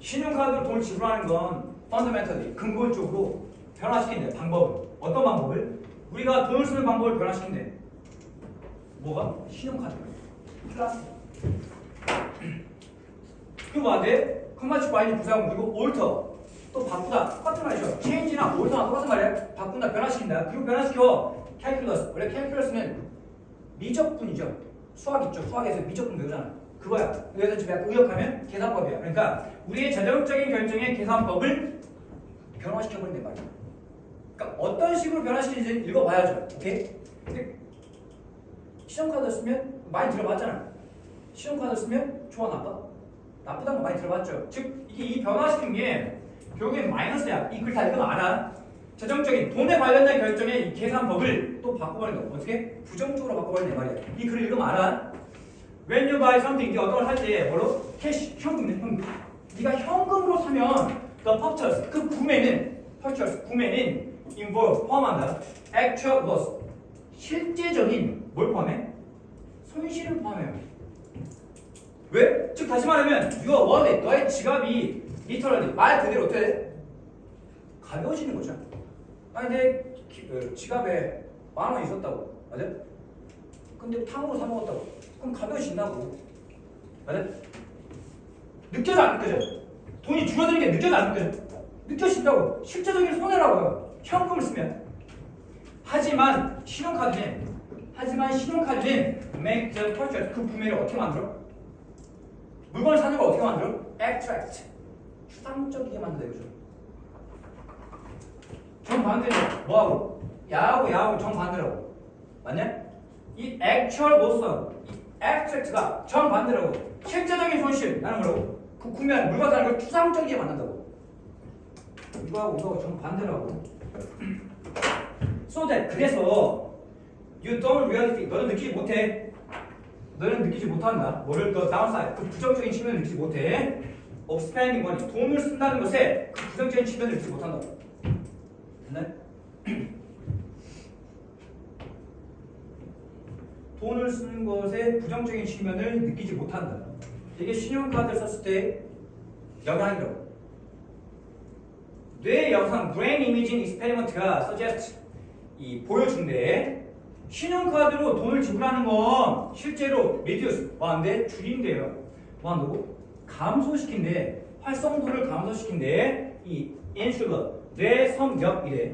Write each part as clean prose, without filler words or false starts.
신용카드로 돈을 지불하는 건 펀더멘털리 근본적으로 변화시킨대. 방법을. 어떤 방법을? 우리가 돈을 쓰는 방법을 변화시킨대. 뭐가? 신용카드 플러스 그 뭐한테? 컨버트 바이드 부사용 그리고 올터 또 바꾸다 똑같은 말이죠. 체인지나 올터나 똑같은 말이야. 바꾼다 변화시킨다. 그리고 변화시켜 캘큘러스. 원래 캘큘러스는 미적분이죠. 수학 있죠. 수학에서 미적분 배우잖아. 그거야. 그래서 지금 약간 의역하면 계산법이야. 그러니까 우리의 자동적인 결정의 계산법을 변화시켜버린단 말이야. 그러니까 어떤 식으로 변화시키는지 읽어봐야죠. 오케이? 근데 신용카드 쓰면 많이 들어봤잖아. 신용카드 쓰면 좋아 나빠? 나쁘다는 거 많이 들어봤죠. 즉 이게 이 변화시킨 게 결국엔 마이너스야. 이 글 다 읽으면 알아. 자정적인 돈에 관련된 결정의 이 계산법을 또 바꿔버린다. 어떻게? 부정적으로 바꿔버린단 말이야. 이 글을 읽으면 알아. When you buy something, 네가 어떤 걸 할 때 뭐로? 캐시, 현금이네, 현금. 네가 현금으로 사면 the purchase, 그 구매는 purchase, 구매는 involve, 포함한다. actual loss, 실제적인 뭘 포함해? 손실을 포함해요. 왜? 즉 다시 말하면 your wallet, 너의 지갑이 literally 말 그대로 어떻게 돼? 가벼워지는 거죠. 아니 내 지갑에 10,000원 있었다고, 맞아? 근데 탕으로 사 먹었다고. 그럼 가벼워진다고. 맞아? 느껴져 안 느껴져? 돈이 줄어드는 게 느껴져 안 느껴져? 느껴진다고. 실제적인 손해라고요. 현금을 쓰면. 하지만 신용카드는 make the purchase, 그 구매를 어떻게 만들어? 물건을 사는 걸 어떻게 만들어? abstract, 추상적이게 만든다 이거죠. 정반대로 뭐하고? 야하고 정반대라고. 맞냐? 이 actual loss, 이 abstract가 정반대라고. 실제적인 손실, 나는 뭐라고? 그 구매한 물건 사는 걸 추상적이게 만든다고. 이거하고 정반대라고. So that, 그래서 you don't really feel, 너는 느끼지 못해. 너는 느끼지 못한다. 뭐를 더 downside, 그 부정적인 측면을 느끼지 못해. of spending money, 돈을 쓴다는 것에 그 부정적인 측면을 느끼지 못한다. 됐나요? 돈을 쓰는 것에 부정적인 측면을 느끼지 못한다. 이게 신용카드를 썼을 때 영향이라고. 뇌 영상 brain imaging experiment가 suggest 이 보여준대. 신용카드로 돈을 지불하는 건 실제로 reduce 뭐한데 줄인대요. 뭐한다고? 감소시킨대. 활성도를 감소시킨대. 이 인슐러 뇌섬엽이래.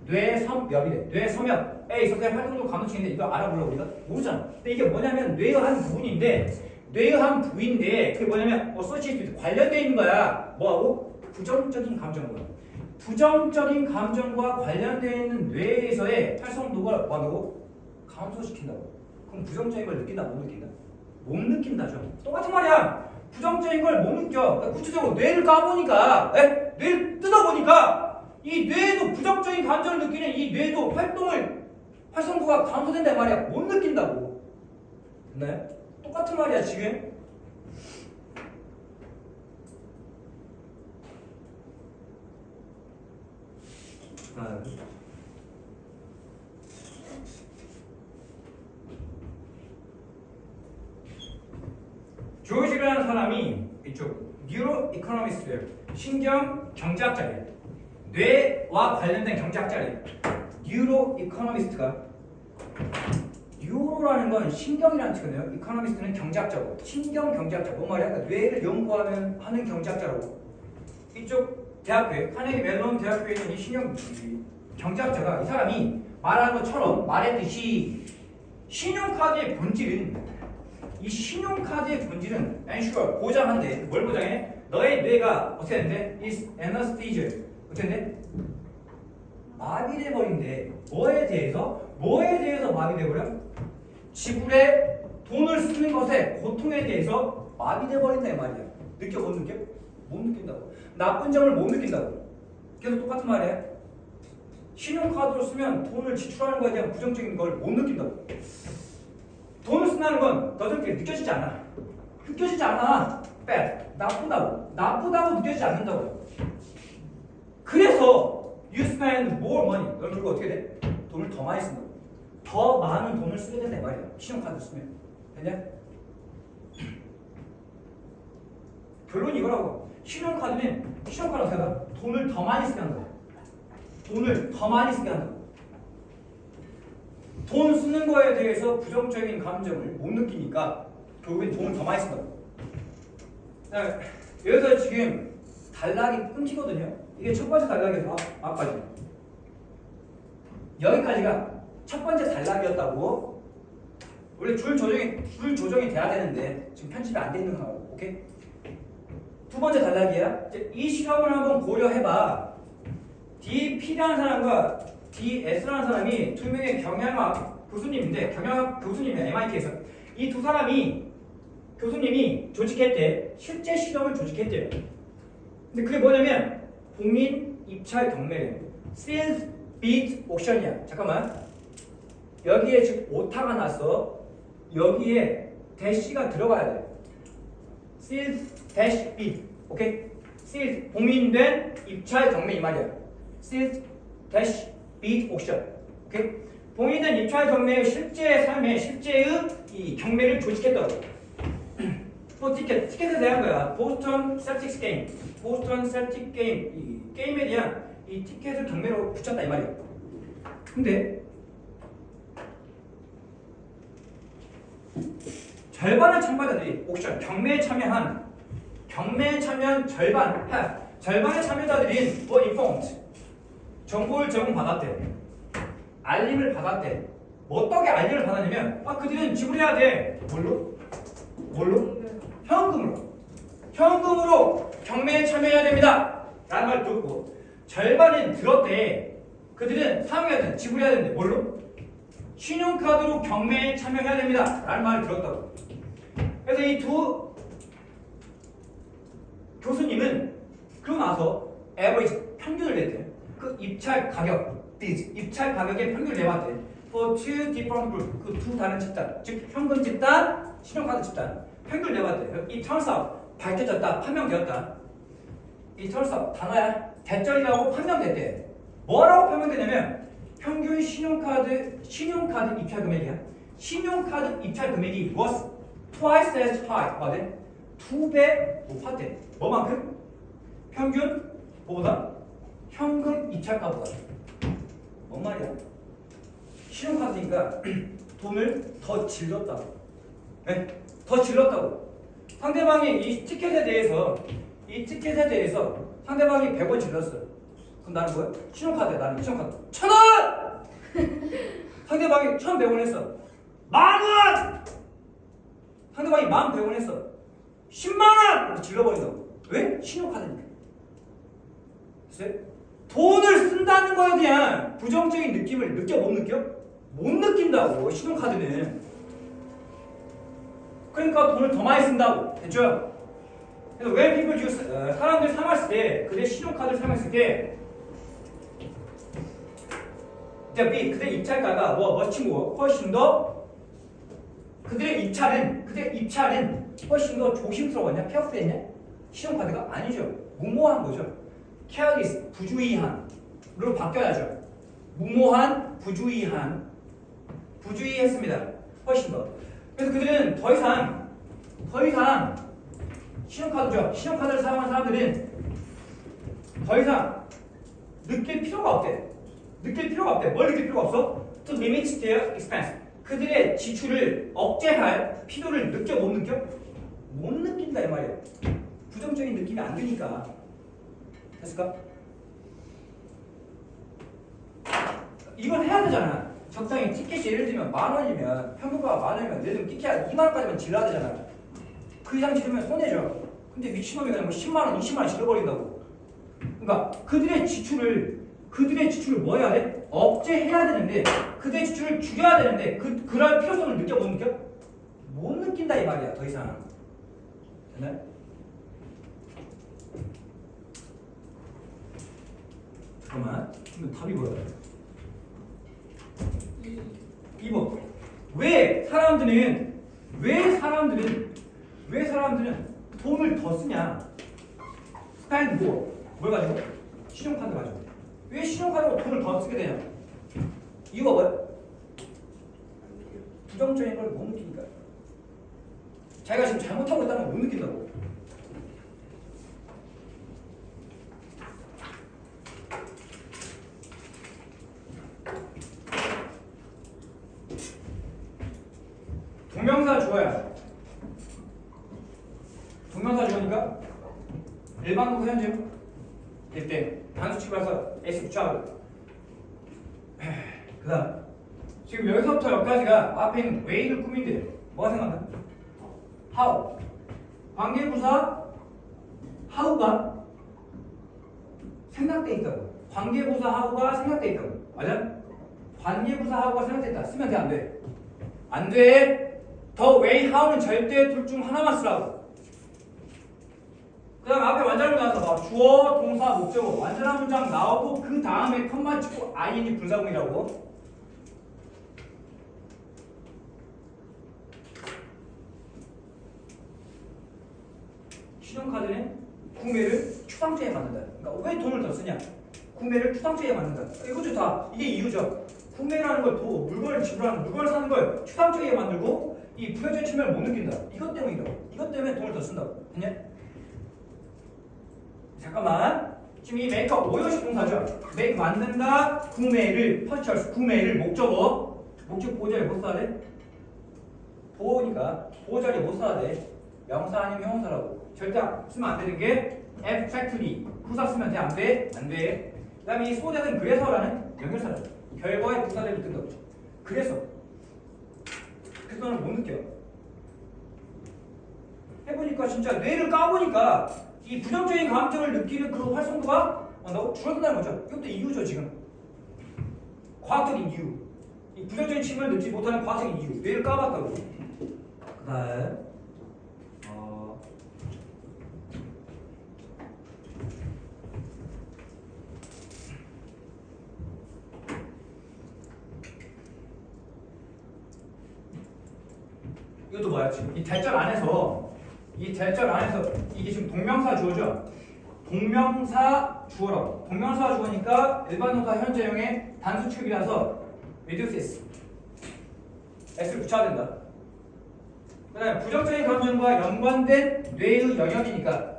뇌섬엽에 있어서 활동도 감소시키는데 이거 알아보려고 우리가 모르잖아. 근데 이게 뭐냐면 뇌의 한 부분인데 그게 뭐냐면 associated 관련되어 있는 거야. 뭐하고? 부정적인 감정과. 부정적인 감정과 관련되어 있는 뇌에서의 활성도가 뭐하고? 감소시킨다고. 그럼 부정적인 걸 느낀다 못 느낀다? 못 느낀다죠. 똑같은 말이야. 부정적인 걸 못 느껴. 구체적으로 뇌를 까보니까, 뇌를 뜯어보니까 이 뇌에도 부정적인 감정을 느끼는 이 뇌도 활성도가 감소된단 말이야. 못 느낀다고. 됐나요? 똑같은 말이야 지금. 조이즈라는 사람이 이쪽 뉴로 이코노미스트예요. 신경 경제학자예요. 뇌와 관련된 경제학자예요. 뉴로 이코노미스트가 뉴로라는 건 신경이라는 뜻이거든요. 이코노미스트는 경제학자고 신경 경제학자. 뭔 말이야? 그러니까 뇌를 연구하는 하는 경제학자라고. 이쪽 대학교에 카네기 멜론 대학교에 있는 이 신경 경제학자가 이 사람이 말하는 것처럼 말했듯이 신용카드의 본질은 ensure 보장한대. 뭘 보장해? 너의 뇌가 어떻게 되는데? is anesthesia. 어떻게 되는데? 마비돼 버린대. 뭐에 대해서 마비돼 버려? 지불에 돈을 쓰는 것에 고통에 대해서 마비돼 버린다 이 말이야. 느껴 못 느껴? 못 느낀다고. 나쁜 점을 못 느낀다고. 계속 똑같은 말이야. 신용카드로 쓰면 돈을 지출하는 것에 대한 부정적인 걸 못 느낀다고. 돈을 쓴다는 건 너희들께 느껴지지 않아. bad. 나쁘다고 느껴지지 않는다고요. 그래서 you spend more money. 너는 그리고 어떻게 돼? 돈을 더 많이 쓴다고. 더 많은 돈을 쓰게 된다 말이야. 신용카드 쓰면. 됐냐? 결론이 이거라고. 신용카드는 어떻게 한다? 돈을 더 많이 쓰게 한다. 돈을 더 많이 쓰게 한다. 돈 쓰는 거에 대해서 부정적인 감정을 못 느끼니까 결국엔 돈을 더 많이 쓴다. 여기서 지금 단락이 끊기거든요. 이게 첫 번째 단락에서 앞까지. 여기까지가 첫 번째 단락이었다고. 원래 줄 조정이 돼야 되는데 지금 편집이 안 돼 있는 거라고. 오케이? 두 번째 단락이야. 이 실험을 한번 고려해봐. DP라는 사람과 DS라는 사람이 두 명의 경영학 교수님인데, 경영학 교수님이야, MIT에서. 이 두 사람이 교수님이 조직했대. 실제 실험을 조직했대요. 근데 그게 뭐냐면 공인 입찰 경매래. Sales Bid Auction이야. 잠깐만. 여기에 지금 오타가 났어. 여기에 대시가 들어가야 돼. Sales dash bid. 오케이? Sales 공인된 입찰 경매 이 말이야. Sales dash bid auction. 오케이? 공인된 입찰 경매의 실제 삶의 실제의 이 경매를 조직했다고. 또 티켓에 대한 거야. 보스턴 셀틱스 게임. 보스턴 셀틱 게임. 이 게임에 대한 이 티켓을 경매로 붙였다 이 말이야. 근데 절반의 참가자들이 옥션 경매에 참여한 절반의 참여자들이 were informed 정보를 제공받았대. 알림을 받았대. 어떻게 알림을 받았냐면 그들은 지불해야 돼. 뭘로? 현금으로 경매에 참여해야 됩니다 라는 말 듣고 절반은 들었대. 그들은 사용해야 돼. 지불해야 되는데 뭘로? 신용카드로 경매에 참여해야 됩니다 라는 말을 들었다고. 그래서 이 두 교수님은 그러고 나서 average 평균을 냈대. 그 입찰 가격의 평균을 내봤대. For two different group, 그 두 다른 집단, 즉 현금 집단, 신용카드 집단 평균을 내봤대. 이 turns out 밝혀졌다, 판명되었다. 이 turns out 단어야. 대절이라고 판명됐대. 뭐라고 판명되냐면 평균 신용카드 입찰 금액이야. 신용카드 입찰 금액이 was twice as high. 뭐래? 2배 높았대. 뭐만큼? 평균보다 현금 입찰가보다. 뭔 말이야? 신용카드니까 돈을 더 질렀다고. 네? 더 질렀다고. 상대방이 이 티켓에 대해서 상대방이 100원 질렀어. 그럼 나는 뭐야? 신용카드야. 나는 신용카드 1,000원! 상대방이 1,100원 했어. 10,000원! 상대방이 11,100원 했어. 100,000원! 이렇게 질러버린다고. 왜? 신용카드니까. 글쎄? 돈을 쓴다는 거에 대한 부정적인 느낌을 느껴? 못 느껴? 못 느낀다고. 신용카드는. 그러니까 돈을 더 많이 쓴다고. 됐죠? 그래서 when people use 사람들이 사용했을 때, 그들의 신용카드를 사용했을 때 그들의 입찰가가 훨씬 더 그들의 입찰은 훨씬 더 조심스러웠냐? 케어풀했냐? 신용카드가 아니죠. 무모한 거죠. careless, 부주의한으로 바뀌어야죠. 무모한, 부주의했습니다. 훨씬 더. 그래서 그들은 더 이상 신용카드를 사용한 사람들은 더 이상 느낄 필요가 없대. 뭘 느낄 필요가 없어? To limit their expense. 그들의 지출을 억제할 필요를 느껴? 못 느껴? 못 느낀다 이 말이야. 부정적인 느낌이 안 드니까. 됐을까? 이걸 해야 되잖아. 적당히 티켓이 예를 들면 10,000원이면 현금가가 10,000원이면 예를 들면 티켓 20,000원까지만 질러야 되잖아. 그 이상 지르면 손해죠. 근데 미친놈이 그냥 뭐 10만원, 20만원 질러버린다고. 그러니까 그들의 지출을 뭐 해야 돼? 억제해야 되는데, 그들의 지출을 줄여야 되는데 그럴 필요성을 느껴? 못 느껴? 못 느낀다 이 말이야. 더 이상. 됐나요? 잠깐만. 그럼 답이 뭐야? 2번. 왜 사람들은 돈을 더 쓰냐? spend more. 뭘 가지고? 신용카드 가지고. 왜 신용카드로 돈을 더 쓰게 되냐? 이유가 뭐야? 부정적인 걸 못 느끼니까. 자기가 지금 잘못하고 있다는 걸 못 느낀다고. 동명사 주어니까 일반 동사 현재 때 단수 취급해서 S 붙여하고 그 다음 지금 여기서부터 여기까지가 앞에 있는 way를 꾸민대. 뭐가 생각나? how 관계부사 how가 생략돼 있다고. 관계부사 how가 생략돼 있다고. 맞아? 관계부사 how가 생략돼 있다. 쓰면 돼 안 돼? 안 돼. 더 way how는 절대 둘 중 하나만 쓰라고. 그 다음 앞에 완전한 문장 나와서 봐. 주어, 동사, 목적어 완전한 문장 나오고 그 다음에 컴마 치고 ing 분사구문이라고. 신용카드는 구매를 추상적에 만든다. 그러니까 왜 돈을 더 쓰냐? 구매를 추상적에 만든다. 이거죠 다. 이게 이유죠. 구매라는 걸 물건을 지불하는 물건을 사는 걸 추상적에 만들고 이 부가적 측면을 못 느낀다. 이것 때문이라고. 이것 때문에 돈을 더 쓴다고. 됐냐? 잠깐만. 지금 이 메이크업 오형식 동사죠. make 만든다. 구매를 purchase 구매를 목적어 목적 보호자리 못 써야 돼? 보호니까 보호자리 못 써야 돼. 명사 아니면 형용사라고. 절대 쓰면 안 되는 게 abstractly 후사 쓰면 돼? 안 돼? 안 돼. 그 다음에 이 소대는 그래서라는 연결사죠. 결과에 부사대를 뜬다고. 그래서 너는 못 느껴. 해보니까 진짜 뇌를 까보니까 이 부정적인 감정을 느끼는 그 활성도가 줄어든다는 거죠. 이것도 이유죠 지금. 과학적인 이유. 이 부정적인 측면을 느끼지 못하는 과학적인 이유. 뇌를 까봤다고. 그 다음 이것도 뭐야? 지금 이 대절 안에서 이게 지금 동명사 주어죠? 동명사 주어라고. 동명사 주어니까 일반 동사 현재형의 단수 취급이라서 reduces s를 붙여야 된다. 그 다음에 부정적인 감정과 연관된 뇌의 영역이니까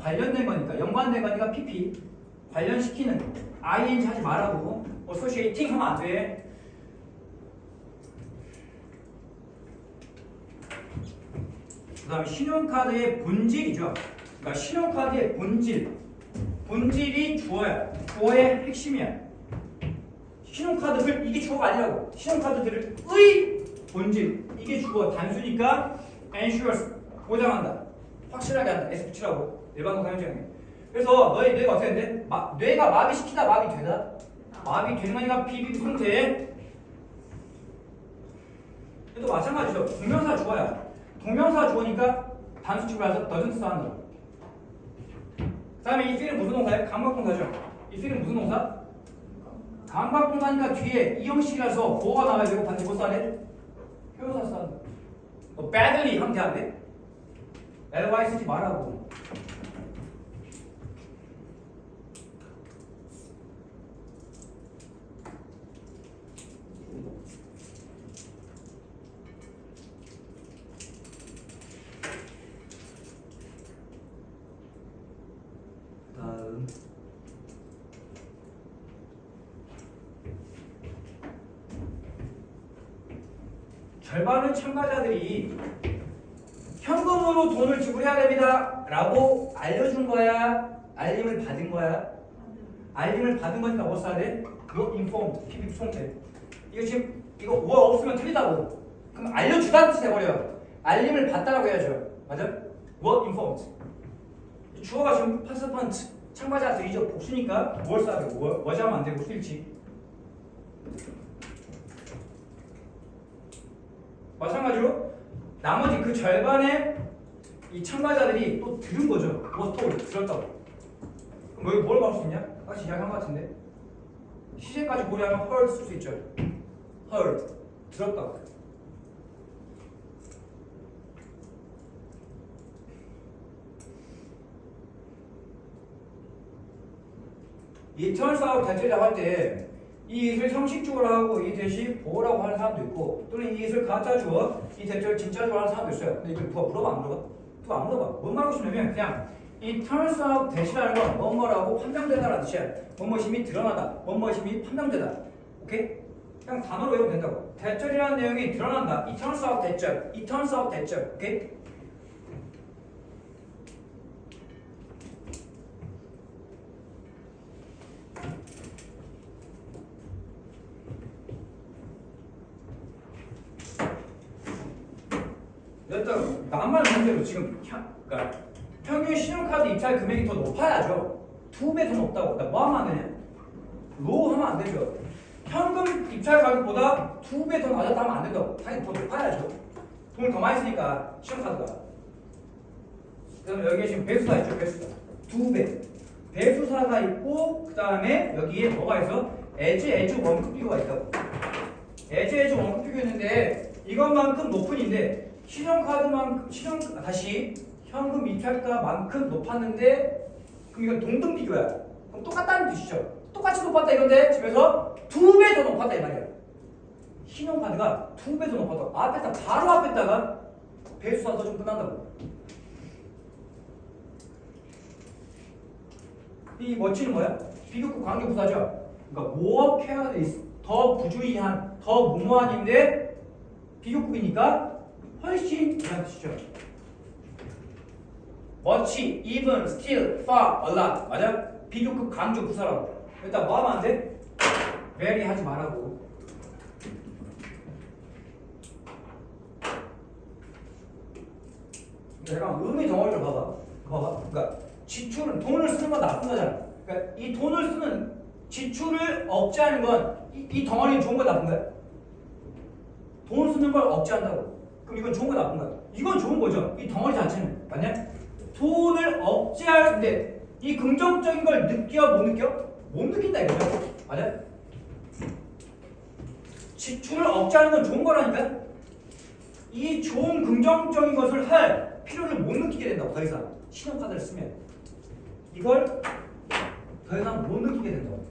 관련된 거니까 연관된 거니까 pp 관련시키는 ing 하지 말라고. associating 하면 안 돼. 그 다음에 신용카드의 본질이죠. 그러니까 신용카드의 본질이 주어야. 주어의 핵심이야. 신용카드들 이게 주어가 아니라고. 신용카드들의 본질 이게 주어. 단수니까 ensures 보장한다. 확실하게 한다. S 붙이라고. 일반 동사 현재형에. 그래서 너희 뇌가 어떻게 되는데? 뇌가 마비시키다 마비되다? 마비되는 거니까 PB 상태. 또 마찬가지죠. 동명사 주어야. 동명사 주어니까 단수 취급해서 doesn't 한다. 그 다음에 이 feel은 무슨 동사예요? 감각동사죠. 이 feel은 무슨 동사? 감각동사니까 뒤에 이 형식이라서 보어가 나와야 되고 반드시 뭐 써야 돼? 표현사 써야 돼. badly 하면 돼 안 돼? ly 쓰지 말라고. 절반의 참가자들이 현금으로 돈을 지불해야 됩니다 라고 알려준 거야? 알림을 받은 거야? 알림을 받은 거니까 뭐 써야 돼? Not informed, keep informed. 이거 지금 이거 뭐 없으면 틀리다고. 그럼 알려주다는 뜻이 돼버려. 알림을 받다라고 해야죠. 맞아? Not informed. 주어가 지금 participant 참가자들이죠. 복수니까 뭘 써야 되고 뭐지 하면 안 되고 수일치. 마찬가지로 나머지 그 절반의 이 참가자들이 또 들은 거죠. 뭐 또 들었다고. 그럼 뭘 볼 수 있냐? 아까 이야기한 것 같은데 시제까지 고려하면 heard 쓸 수 있죠. heard 들었다고. 이 turns out 대체라고 할 때 이 it을 형식주어로 하고 이 대시 보어라고 하는 사람도 있고 또는 이 it을 가짜 주어 이 대체를 진짜 주어 하는 사람도 있어요. 근데 이걸 누가 물어봐 안 물어봐? 누가 안 물어봐. 뭔 말하고 싶냐면 그냥 이 turns out 대시라는 건 뭐뭐라고 판명되다라는 뜻이야. 뭐뭐심이 드러나다. 뭐뭐심이 판명되다. 오케이? 그냥 단어로 외우면 된다고. 대절이라는 내용이 드러난다. It turns out 대절. It turns out 대절. 오케이? 일단 남말 문제로 지금 그러니까 평균 신용카드 입찰 금액이 더 높아야죠. 2배 더 높다고. 나 뭐 하면 안 되냐? 로우 하면 안 되죠. 현금 입찰 가격보다 2배 더 낮았다 하면 안 된다고. 당연히 더 높아야죠. 돈을 더 많이 쓰니까 신용카드가. 그다음에 여기에 지금 배수사 있죠. 배수사 2배 배수사가 있고 그 다음에 여기에 뭐가 있어? 에즈 원급 비교가 있다고. 에즈 원급 비교 있는데 이것만큼 높은인데 신용카드만큼 다시 현금 입찰가만큼 높았는데 그럼 이건 동등 비교야. 그럼 똑같다는 뜻이죠. 똑같이 높았다 이건데 집에서 2배 더 높았다 이 말이야. 신용카드가 2배 더 높았다고. 앞에다 바로 앞에다가 배수사 써주면 끝난다고. 이 멋지는 뭐야? 비교급 관계부사죠. 그러니까 무엇해야 더 부주의한, 더 무모한인데 비교급이니까 훨씬 이란 뜻이죠. much, even, still, far, a lot. 맞아? 비교급 강조 부사라고. 일단 뭐 하면 안 돼? very 하지 말라고. 내가 의미 덩어리를 봐봐. 그러니까 지출은 돈을 쓰는 건 나쁜 거잖아. 그러니까 이 돈을 쓰는 지출을 억제하는 건 이 덩어리는 좋은 거 나쁜 거야? 돈 쓰는 걸 억제한다고. 그럼 이건 좋은 거 나쁜 거야? 이건 좋은 거죠. 이 덩어리 자체는 맞냐? 돈을 억제하는데 이 긍정적인 걸 느껴 못 느껴? 못 느낀다 이거죠. 맞아? 지출을 억제하는 건 좋은 거라니까. 이 좋은 긍정적인 것을 할 필요를 못 느끼게 된다고. 더 이상 신용카드를 쓰면 이걸 더 이상 못 느끼게 된다고.